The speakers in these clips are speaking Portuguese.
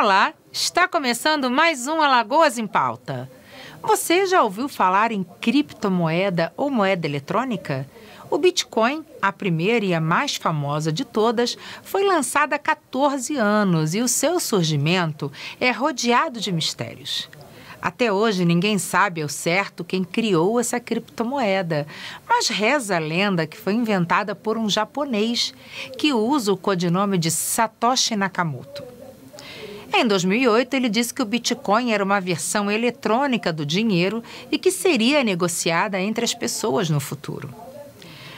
Olá, está começando mais um Alagoas em Pauta. Você já ouviu falar em criptomoeda ou moeda eletrônica? O Bitcoin, a primeira e a mais famosa de todas, foi lançada há 14 anos e o seu surgimento é rodeado de mistérios. Até hoje, ninguém sabe ao certo quem criou essa criptomoeda, mas reza a lenda que foi inventada por um japonês que usa o codinome de Satoshi Nakamoto. Em 2008, ele disse que o Bitcoin era uma versão eletrônica do dinheiro e que seria negociada entre as pessoas no futuro.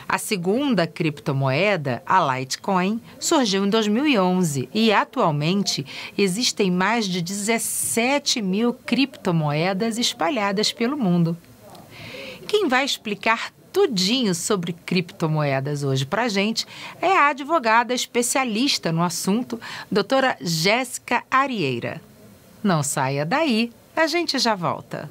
A segunda criptomoeda, a Litecoin, surgiu em 2011 e, atualmente, existem mais de 17 mil criptomoedas espalhadas pelo mundo. Quem vai explicar tudinho sobre criptomoedas hoje para a gente é a advogada especialista no assunto, doutora Jéssica Arieira. Não saia daí, a gente já volta.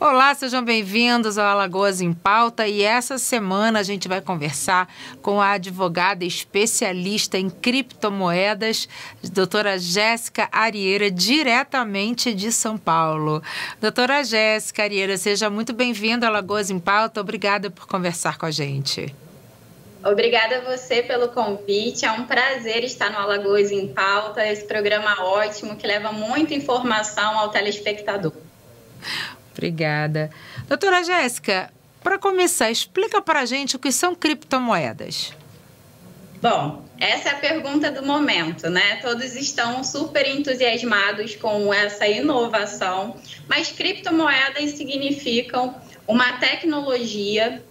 Olá, sejam bem-vindos ao Alagoas em Pauta e essa semana a gente vai conversar com a advogada especialista em criptomoedas, doutora Jéssica Arieira, diretamente de São Paulo. Doutora Jéssica Arieira, seja muito bem-vinda ao Alagoas em Pauta, obrigada por conversar com a gente. Obrigada a você pelo convite, é um prazer estar no Alagoas em Pauta, esse programa ótimo que leva muita informação ao telespectador. Obrigada. Doutora Jéssica, para começar, explica para a gente o que são criptomoedas. Bom, essa é a pergunta do momento, né? Todos estão super entusiasmados com essa inovação, mas criptomoedas significam uma tecnologia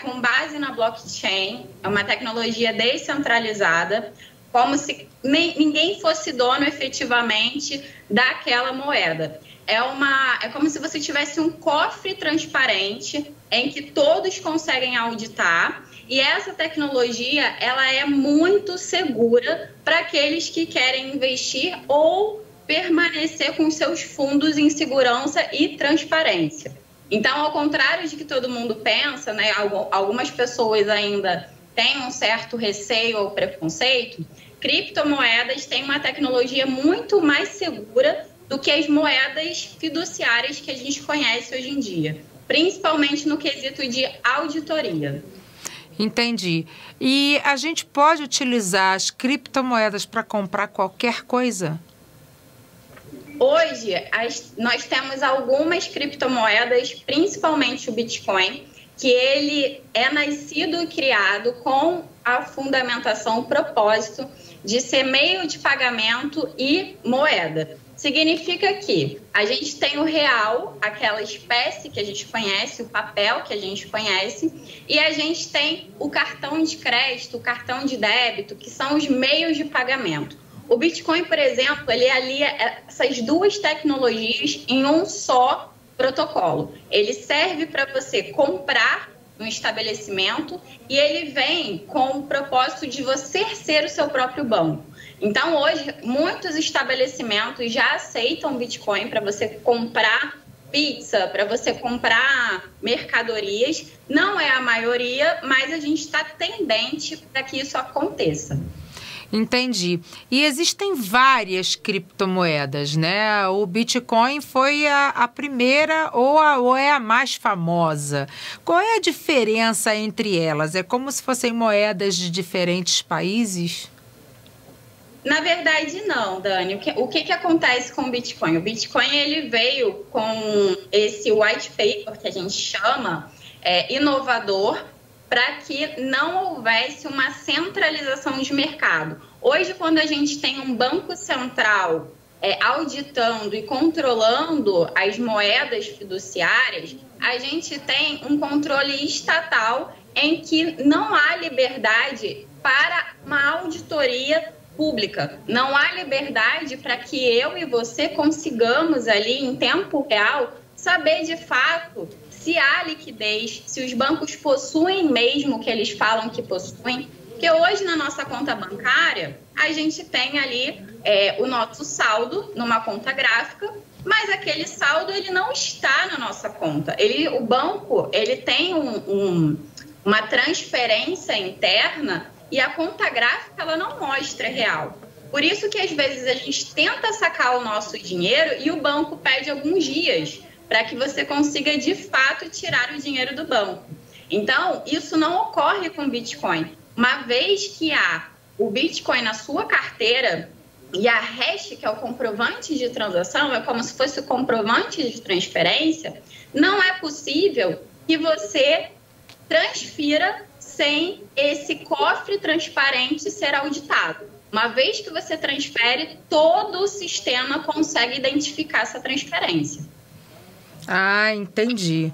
com base na blockchain, é uma tecnologia descentralizada, como se ninguém fosse dono efetivamente daquela moeda. É como se você tivesse um cofre transparente em que todos conseguem auditar, e essa tecnologia ela é muito segura para aqueles que querem investir ou permanecer com seus fundos em segurança e transparência. Então, ao contrário de que todo mundo pensa, né, algumas pessoas ainda têm um certo receio ou preconceito, criptomoedas têm uma tecnologia muito mais segura do que as moedas fiduciárias que a gente conhece hoje em dia, principalmente no quesito de auditoria. Entendi. E a gente pode utilizar as criptomoedas para comprar qualquer coisa? Hoje, nós temos algumas criptomoedas, principalmente o Bitcoin, que ele é nascido e criado com a fundamentação, o propósito de ser meio de pagamento e moeda. Significa que a gente tem o real, aquela espécie que a gente conhece, o papel que a gente conhece, e a gente tem o cartão de crédito, o cartão de débito, que são os meios de pagamento. O Bitcoin, por exemplo, ele alia essas duas tecnologias em um só protocolo. Ele serve para você comprar no estabelecimento e ele vem com o propósito de você ser o seu próprio banco. Então, hoje, muitos estabelecimentos já aceitam Bitcoin para você comprar pizza, para você comprar mercadorias. Não é a maioria, mas a gente está tendente para que isso aconteça. Entendi. E existem várias criptomoedas, né? O Bitcoin foi a primeira ou é a mais famosa? Qual é a diferença entre elas? É como se fossem moedas de diferentes países? Na verdade, não, Dani. O que acontece com o Bitcoin? O Bitcoin ele veio com esse white paper que a gente chama inovador para que não houvesse uma centralização de mercado. Hoje, quando a gente tem um banco central auditando e controlando as moedas fiduciárias, a gente tem um controle estatal em que não há liberdade para uma auditoria pública. Não há liberdade para que eu e você consigamos ali em tempo real saber de fato se há liquidez, se os bancos possuem mesmo o que eles falam que possuem. Porque hoje na nossa conta bancária a gente tem ali o nosso saldo numa conta gráfica, mas aquele saldo ele não está na nossa conta. O banco ele tem uma transferência interna e a conta gráfica ela não mostra real. Por isso que às vezes a gente tenta sacar o nosso dinheiro e o banco pede alguns dias para que você consiga de fato tirar o dinheiro do banco. Então, isso não ocorre com Bitcoin. Uma vez que há o Bitcoin na sua carteira e a hash, que é o comprovante de transação, é como se fosse o comprovante de transferência, não é possível que você transfira sem esse cofre transparente ser auditado. Uma vez que você transfere, todo o sistema consegue identificar essa transferência. Ah, entendi.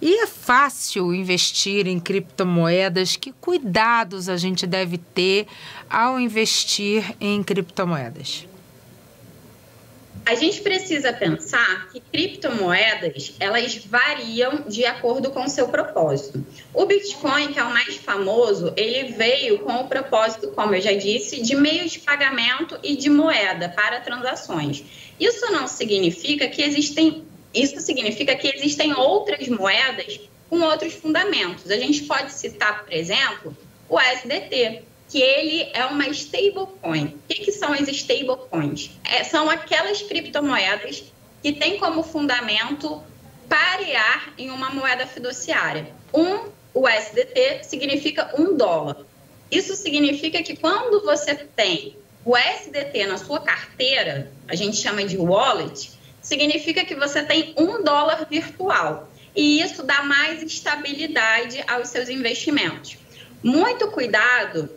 E é fácil investir em criptomoedas? Que cuidados a gente deve ter ao investir em criptomoedas? A gente precisa pensar que criptomoedas, elas variam de acordo com o seu propósito. O Bitcoin, que é o mais famoso, ele veio com o propósito, como eu já disse, de meio de pagamento e de moeda para transações. Isso significa que existem outras moedas com outros fundamentos. A gente pode citar, por exemplo, o USDT, que ele é uma stablecoin. O que são as stablecoins? São aquelas criptomoedas que têm como fundamento parear em uma moeda fiduciária. Um USDT significa $1. Isso significa que quando você tem o USDT na sua carteira, a gente chama de wallet, significa que você tem $1 virtual. E isso dá mais estabilidade aos seus investimentos. Muito cuidado,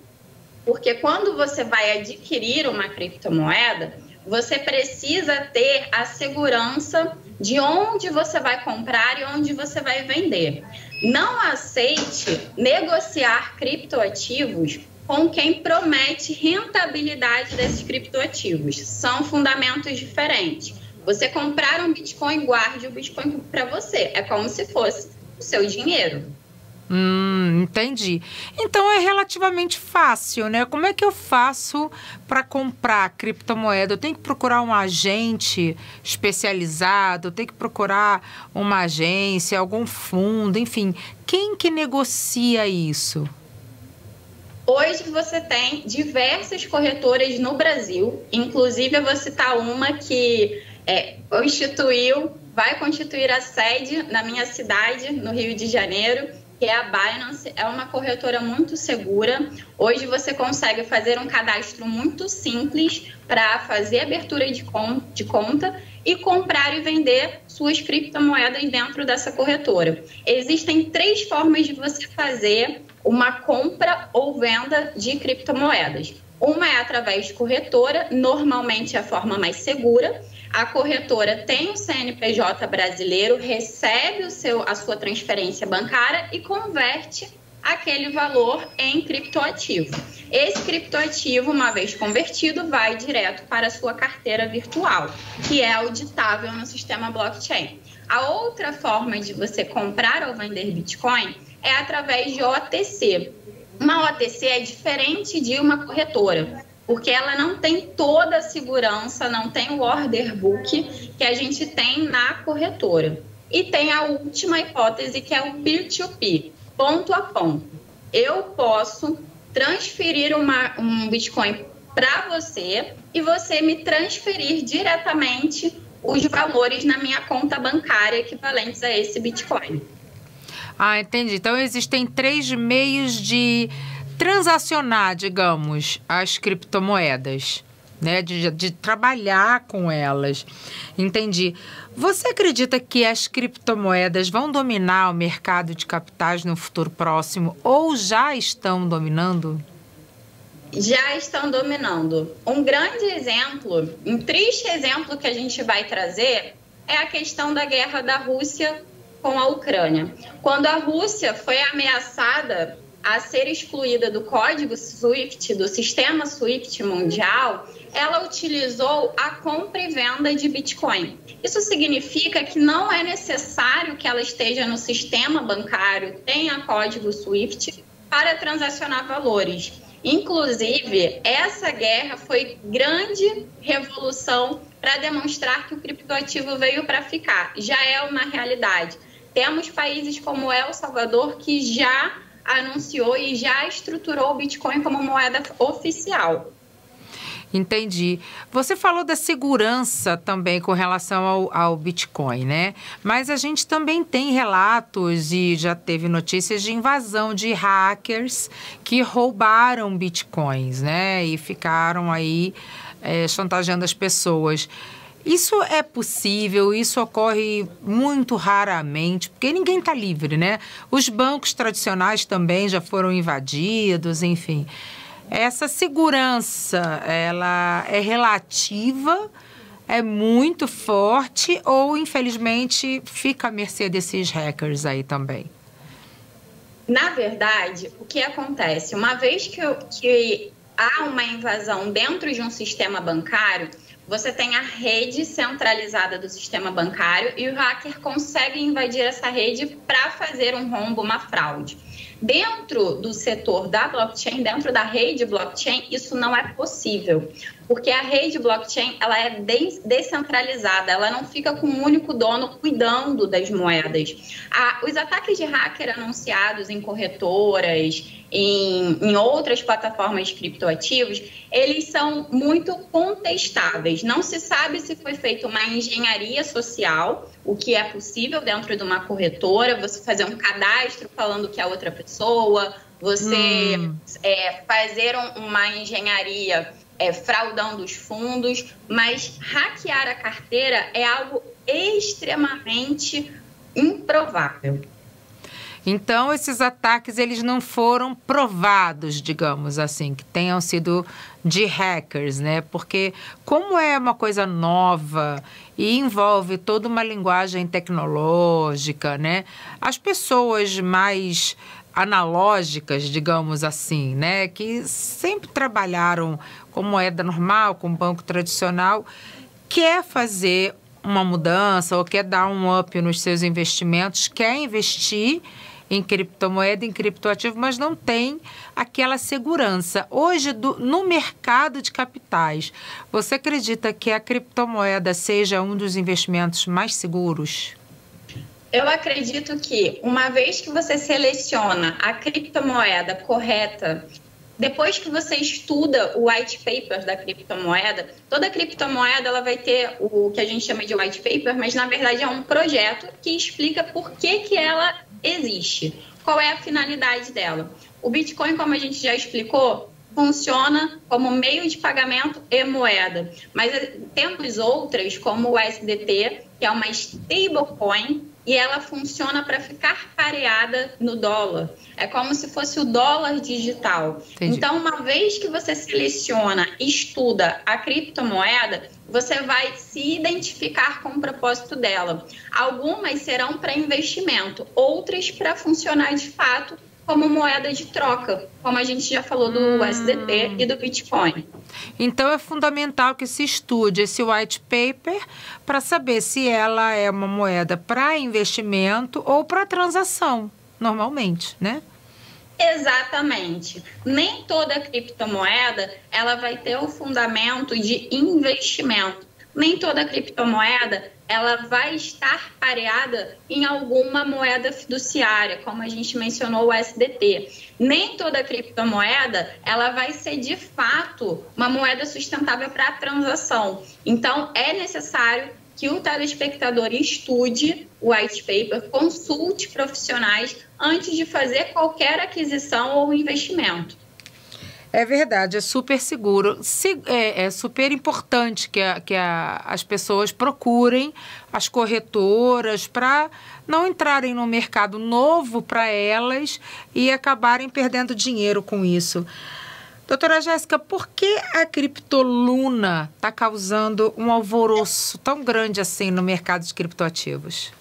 porque quando você vai adquirir uma criptomoeda, você precisa ter a segurança de onde você vai comprar e onde você vai vender. Não aceite negociar criptoativos com quem promete rentabilidade desses criptoativos. São fundamentos diferentes. Você comprar um Bitcoin, guarde o Bitcoin para você. É como se fosse o seu dinheiro. Entendi. Então é relativamente fácil, né? Como é que eu faço para comprar criptomoeda? Eu tenho que procurar um agente especializado, eu tenho que procurar uma agência, algum fundo, enfim. Quem que negocia isso? Hoje você tem diversas corretoras no Brasil, inclusive eu vou citar uma que vai constituir a sede na minha cidade, no Rio de Janeiro, que é a Binance. É uma corretora muito segura. Hoje você consegue fazer um cadastro muito simples para fazer abertura de conta e comprar e vender suas criptomoedas dentro dessa corretora. Existem 3 formas de você fazer uma compra ou venda de criptomoedas. Uma é através de corretora, normalmente é a forma mais segura. A corretora tem o CNPJ brasileiro, recebe a sua transferência bancária e converte aquele valor em criptoativo. Esse criptoativo, uma vez convertido, vai direto para a sua carteira virtual, que é auditável no sistema blockchain. A outra forma de você comprar ou vender Bitcoin é através de OTC. Uma OTC é diferente de uma corretora, porque ela não tem toda a segurança, não tem o order book que a gente tem na corretora. E tem a última hipótese, que é o peer-to-peer, ponto a ponto. Eu posso transferir um Bitcoin para você e você me transferir diretamente os valores na minha conta bancária equivalentes a esse Bitcoin. Ah, entendi. Então, existem 3 meios de transacionar, digamos, as criptomoedas, né? De trabalhar com elas. Entendi. Você acredita que as criptomoedas vão dominar o mercado de capitais no futuro próximo ou já estão dominando? Já estão dominando. Um grande exemplo, um triste exemplo que a gente vai trazer é a questão da guerra da Rússia com a Ucrânia. Quando a Rússia foi ameaçada a ser excluída do código SWIFT, do sistema SWIFT mundial, ela utilizou a compra e venda de Bitcoin. Isso significa que não é necessário que ela esteja no sistema bancário, tenha código SWIFT para transacionar valores. Inclusive, essa guerra foi grande revolução para demonstrar que o criptoativo veio para ficar. Já é uma realidade. Temos países como El Salvador que já anunciou e já estruturou o Bitcoin como moeda oficial. Entendi. Você falou da segurança também com relação ao Bitcoin, né? Mas a gente também tem relatos e já teve notícias de invasão de hackers que roubaram Bitcoins, né? E ficaram aí chantageando as pessoas. Isso é possível, isso ocorre muito raramente, porque ninguém está livre, né? Os bancos tradicionais também já foram invadidos, enfim. Essa segurança, ela é relativa, é muito forte ou, infelizmente, fica à mercê desses hackers aí também? Na verdade, o que acontece? Uma vez que há uma invasão dentro de um sistema bancário, você tem a rede centralizada do sistema bancário e o hacker consegue invadir essa rede para fazer um rombo, uma fraude. Dentro do setor da blockchain, dentro da rede blockchain, isso não é possível, porque a rede blockchain ela é descentralizada, ela não fica com um único dono cuidando das moedas. Os ataques de hacker anunciados em corretoras, em outras plataformas de criptoativos, eles são muito contestáveis. Não se sabe se foi feita uma engenharia social, o que é possível dentro de uma corretora, você fazer um cadastro falando que é outra pessoa, você fazer uma engenharia fraudando os fundos, mas hackear a carteira é algo extremamente improvável. Então, esses ataques, eles não foram provados, digamos assim, que tenham sido de hackers, né? Porque como é uma coisa nova e envolve toda uma linguagem tecnológica, né? As pessoas mais analógicas, digamos assim, né? Que sempre trabalharam com moeda normal, com banco tradicional, quer fazer uma mudança ou quer dar um up nos seus investimentos, quer investir em criptomoeda, em criptoativo, mas não tem aquela segurança. Hoje, no mercado de capitais, você acredita que a criptomoeda seja um dos investimentos mais seguros? Eu acredito que, uma vez que você seleciona a criptomoeda correta, depois que você estuda o white paper da criptomoeda, toda criptomoeda ela vai ter o que a gente chama de white paper, mas na verdade é um projeto que explica por que ela existe, qual é a finalidade dela. O Bitcoin, como a gente já explicou, funciona como meio de pagamento e moeda, mas temos outras como o USDT, que é uma stablecoin, e ela funciona para ficar pareada no dólar. É como se fosse o dólar digital. Entendi. Então, uma vez que você seleciona e estuda a criptomoeda, você vai se identificar com o propósito dela. Algumas serão para investimento, outras para funcionar de fato como moeda de troca, como a gente já falou do USDT e do Bitcoin. Então, é fundamental que se estude esse white paper para saber se ela é uma moeda para investimento ou para transação, normalmente, né? Exatamente. Nem toda criptomoeda ela vai ter o fundamento de investimento. Nem toda criptomoeda ela vai estar pareada em alguma moeda fiduciária, como a gente mencionou o USDT. Nem toda criptomoeda ela vai ser de fato uma moeda sustentável para a transação. Então, é necessário que o telespectador estude o white paper, consulte profissionais antes de fazer qualquer aquisição ou investimento. É verdade, é super seguro. É super importante que as pessoas procurem as corretoras para não entrarem no mercado novo para elas e acabarem perdendo dinheiro com isso. Doutora Jéssica, por que a criptoluna está causando um alvoroço tão grande assim no mercado de criptoativos?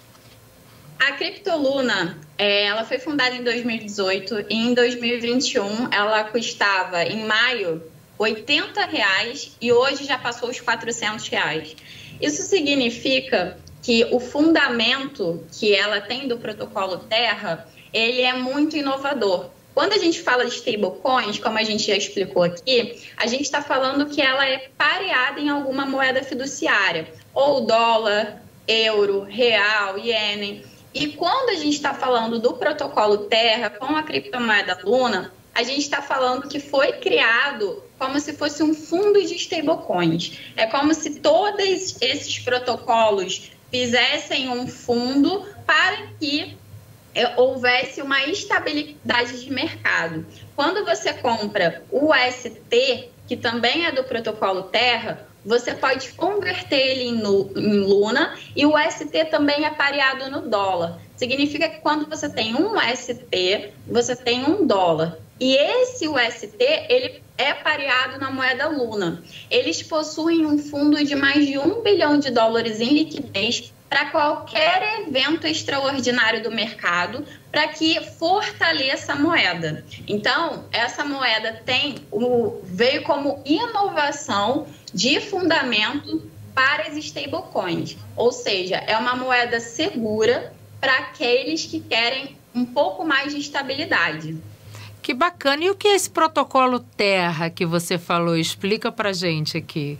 A criptoluna, ela foi fundada em 2018 e em 2021 ela custava, em maio, R$80 e hoje já passou os R$400. Isso significa que o fundamento que ela tem do protocolo Terra, ele é muito inovador. Quando a gente fala de stablecoins, como a gente já explicou aqui, a gente está falando que ela é pareada em alguma moeda fiduciária, ou dólar, euro, real, iene. E quando a gente está falando do protocolo Terra com a criptomoeda Luna, a gente está falando que foi criado como se fosse um fundo de stablecoins. É como se todos esses protocolos fizessem um fundo para que houvesse uma estabilidade de mercado. Quando você compra o UST, que também é do protocolo Terra, você pode converter ele em Luna, e o UST também é pareado no dólar. Significa que quando você tem um UST, você tem um dólar. E esse UST, ele é pareado na moeda Luna. Eles possuem um fundo de mais de $1 bilhão em liquidez para qualquer evento extraordinário do mercado, para que fortaleça a moeda. Então, essa moeda veio como inovação de fundamento para as stablecoins. Ou seja, é uma moeda segura para aqueles que querem um pouco mais de estabilidade. Que bacana. E o que é esse protocolo Terra que você falou? Explica para a gente aqui.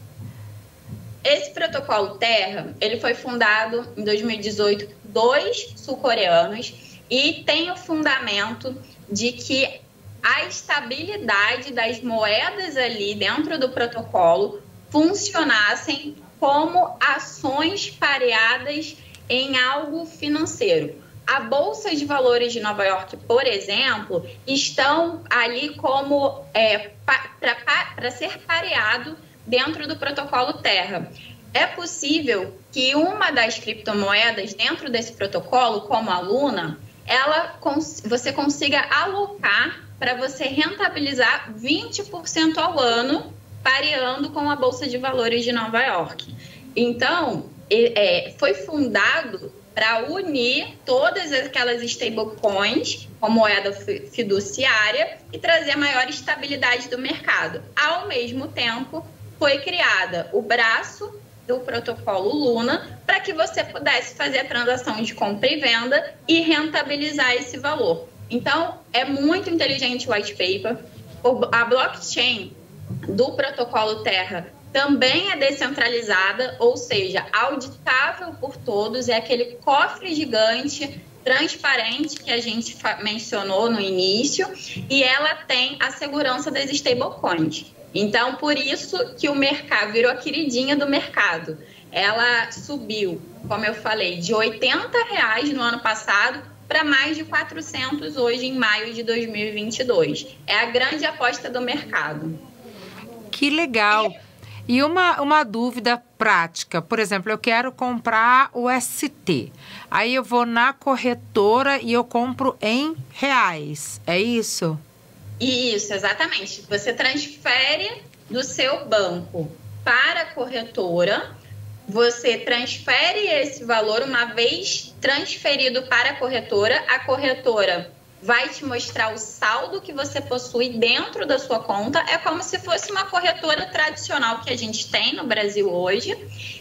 Esse protocolo Terra, ele foi fundado em 2018 por 2 sul-coreanos e tem o fundamento de que a estabilidade das moedas ali dentro do protocolo funcionassem como ações pareadas em algo financeiro. A Bolsa de Valores de Nova York, por exemplo, estão ali como para ser pareado dentro do protocolo Terra. É possível que uma das criptomoedas dentro desse protocolo, como a Luna, você consiga alocar para você rentabilizar 20% ao ano, pareando com a Bolsa de Valores de Nova York. Então, foi fundado para unir todas aquelas stablecoins com moeda fiduciária e trazer maior estabilidade do mercado. Ao mesmo tempo, foi criada o braço do protocolo Luna para que você pudesse fazer a transação de compra e venda e rentabilizar esse valor. Então, é muito inteligente o white paper. A blockchain do protocolo Terra também é descentralizada, ou seja, auditável por todos, é aquele cofre gigante, transparente que a gente mencionou no início, e ela tem a segurança das stablecoins. Então, por isso que o mercado virou a queridinha do mercado. Ela subiu, como eu falei, de R$80 no ano passado para mais de 400 hoje em maio de 2022. É a grande aposta do mercado. Que legal! E uma dúvida prática, por exemplo, eu quero comprar o ST. Aí eu vou na corretora e eu compro em reais, é isso? Isso, exatamente. Você transfere do seu banco para a corretora, você transfere esse valor, uma vez transferido para a corretora vai te mostrar o saldo que você possui dentro da sua conta. É como se fosse uma corretora tradicional que a gente tem no Brasil hoje.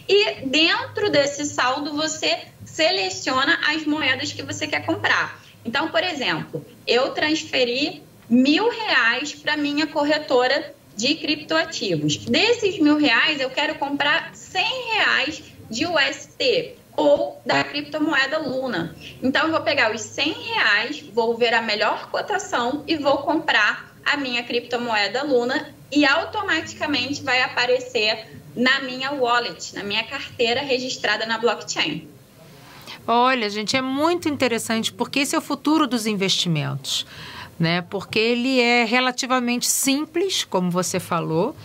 E dentro desse saldo você seleciona as moedas que você quer comprar. Então, por exemplo, eu transferi R$1.000 para minha corretora de criptoativos. Desses R$1.000, eu quero comprar R$100 de UST ou da criptomoeda Luna. Então, eu vou pegar os R$100, vou ver a melhor cotação e vou comprar a minha criptomoeda Luna e automaticamente vai aparecer na minha wallet, na minha carteira registrada na blockchain. Olha, gente, é muito interessante porque esse é o futuro dos investimentos, né? Porque ele é relativamente simples, como você falou,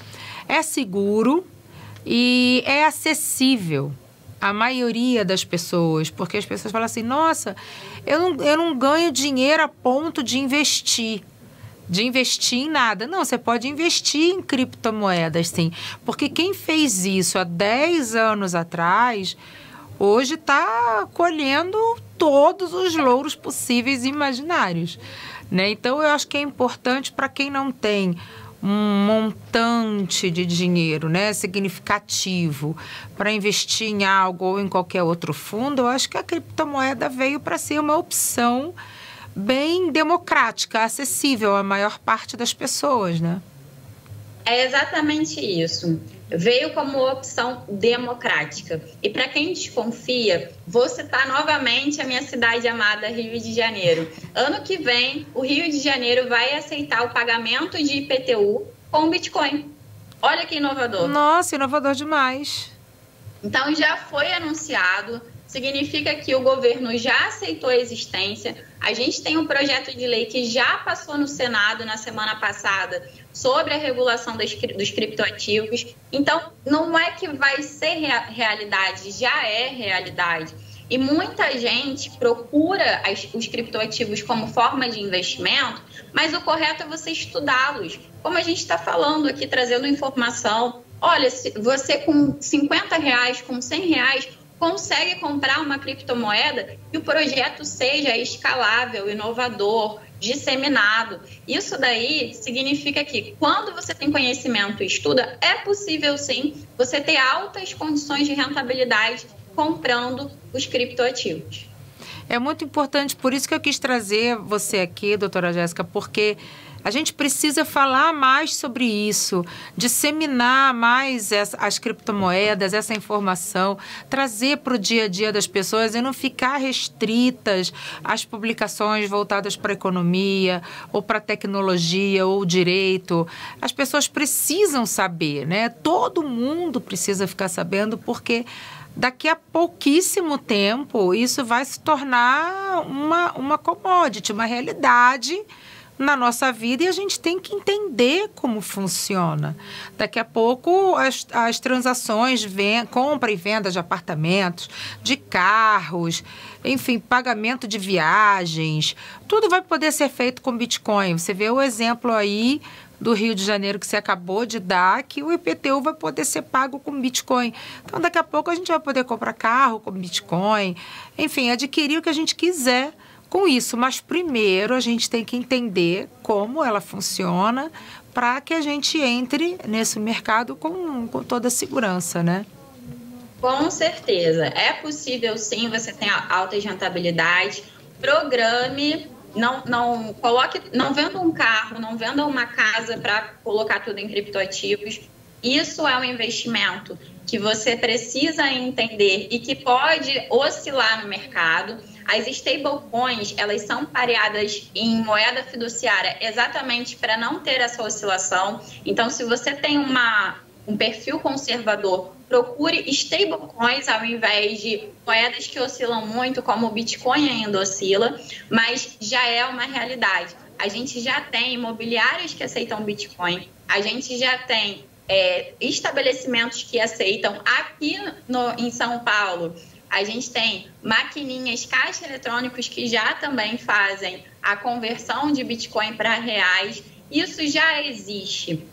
é seguro e é acessível à maioria das pessoas, porque as pessoas falam assim, nossa, eu não ganho dinheiro a ponto de investir em nada. Não, você pode investir em criptomoedas, sim, porque quem fez isso há 10 anos atrás, hoje está colhendo todos os louros possíveis e imaginários, né? Então, eu acho que é importante para quem não tem um montante de dinheiro, né, significativo para investir em algo ou em qualquer outro fundo, eu acho que a criptomoeda veio para ser uma opção bem democrática, acessível à maior parte das pessoas, né? É exatamente isso. veio como opção democrática. E para quem desconfia, vou citar novamente a minha cidade amada, Rio de Janeiro. Ano que vem, o Rio de Janeiro vai aceitar o pagamento de IPTU com Bitcoin. Olha que inovador. Nossa, inovador demais. Então, já foi anunciado, significa que o governo já aceitou a existência. A gente tem um projeto de lei que já passou no Senado na semana passada sobre a regulação dos criptoativos. Então, não é que vai ser realidade, já é realidade. E muita gente procura os criptoativos como forma de investimento, mas o correto é você estudá-los. Como a gente está falando aqui, trazendo informação. Olha, se você com R$50, com R$100, consegue comprar uma criptomoeda e o projeto seja escalável, inovador, disseminado. Isso daí significa que quando você tem conhecimento e estuda, é possível sim você ter altas condições de rentabilidade comprando os criptoativos. É muito importante, por isso que eu quis trazer você aqui, doutora Jéssica, porque a gente precisa falar mais sobre isso, disseminar mais as criptomoedas, essa informação, trazer para o dia a dia das pessoas e não ficar restritas às publicações voltadas para a economia, ou para a tecnologia, ou direito. As pessoas precisam saber, né? Todo mundo precisa ficar sabendo, porque daqui a pouquíssimo tempo isso vai se tornar uma commodity, uma realidade na nossa vida, e a gente tem que entender como funciona. Daqui a pouco as transações, compra e venda de apartamentos, de carros, enfim, pagamento de viagens, tudo vai poder ser feito com Bitcoin. Você vê o exemplo aí do Rio de Janeiro que você acabou de dar, que o IPTU vai poder ser pago com Bitcoin. Então, daqui a pouco a gente vai poder comprar carro com Bitcoin, enfim, adquirir o que a gente quiser com isso. Mas primeiro a gente tem que entender como ela funciona para que a gente entre nesse mercado com toda a segurança, né? Com certeza. É possível sim, você tem altas rentabilidades. Programe. Não coloque, não venda um carro, não venda uma casa para colocar tudo em criptoativos. Isso é um investimento que você precisa entender e que pode oscilar no mercado. As stablecoins, elas são pareadas em moeda fiduciária exatamente para não ter essa oscilação. Então, se você tem um perfil conservador, procure stablecoins ao invés de moedas que oscilam muito, como o Bitcoin ainda oscila, mas já é uma realidade. A gente já tem imobiliários que aceitam Bitcoin, a gente já tem estabelecimentos que aceitam. Aqui em São Paulo, a gente tem maquininhas, caixas eletrônicos que já também fazem a conversão de Bitcoin para reais. Isso já existe.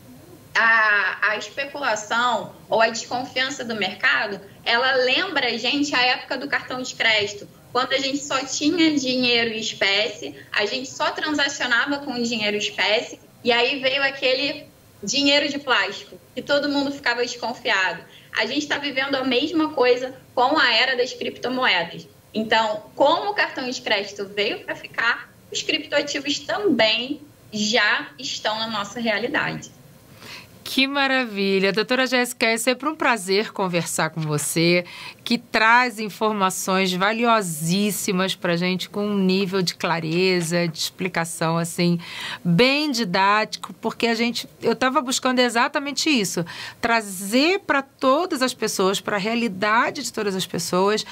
A especulação ou a desconfiança do mercado, ela lembra a gente a época do cartão de crédito, quando a gente só tinha dinheiro em espécie, a gente só transacionava com dinheiro em espécie, e aí veio aquele dinheiro de plástico, que todo mundo ficava desconfiado. A gente está vivendo a mesma coisa com a era das criptomoedas. Então, como o cartão de crédito veio para ficar, os criptoativos também já estão na nossa realidade. Que maravilha. Doutora Jéssica, é sempre um prazer conversar com você, que traz informações valiosíssimas para a gente, com um nível de clareza, de explicação, assim, bem didático, porque eu estava buscando exatamente isso, trazer para todas as pessoas, para a realidade de todas as pessoas,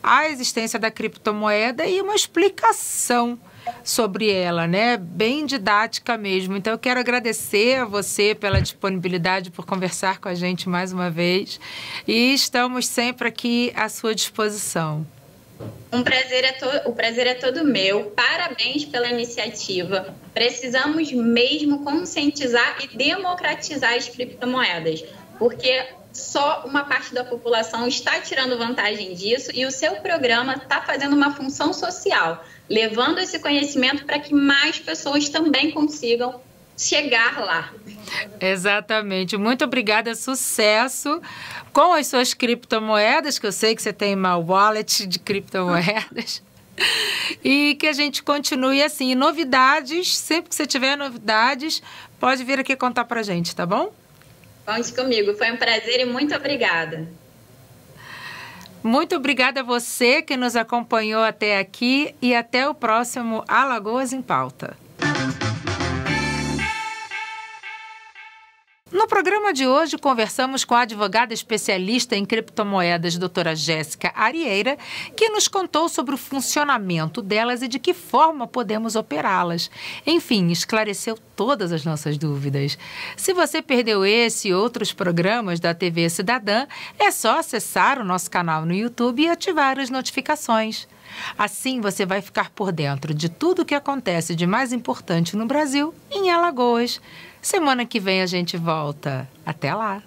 a existência da criptomoeda e uma explicação sobre ela, né? Bem didática mesmo. Então, eu quero agradecer a você pela disponibilidade, por conversar com a gente mais uma vez. E estamos sempre aqui à sua disposição. O prazer é todo meu. Parabéns pela iniciativa. Precisamos mesmo conscientizar e democratizar as criptomoedas, porque só uma parte da população está tirando vantagem disso e o seu programa está fazendo uma função social, levando esse conhecimento para que mais pessoas também consigam chegar lá. Exatamente. Muito obrigada, sucesso com as suas criptomoedas, que eu sei que você tem uma wallet de criptomoedas. E que a gente continue assim. E novidades, sempre que você tiver novidades, pode vir aqui contar pra gente, tá bom? Conte comigo. Foi um prazer e muito obrigada. Muito obrigada a você que nos acompanhou até aqui e até o próximo Alagoas em Pauta. No programa de hoje, conversamos com a advogada especialista em criptomoedas, doutora Jéssica Arieira, que nos contou sobre o funcionamento delas e de que forma podemos operá-las. Enfim, esclareceu todas as nossas dúvidas. Se você perdeu esse e outros programas da TV Cidadã, é só acessar o nosso canal no YouTube e ativar as notificações. Assim, você vai ficar por dentro de tudo o que acontece de mais importante no Brasil, em Alagoas. Semana que vem a gente volta. Até lá!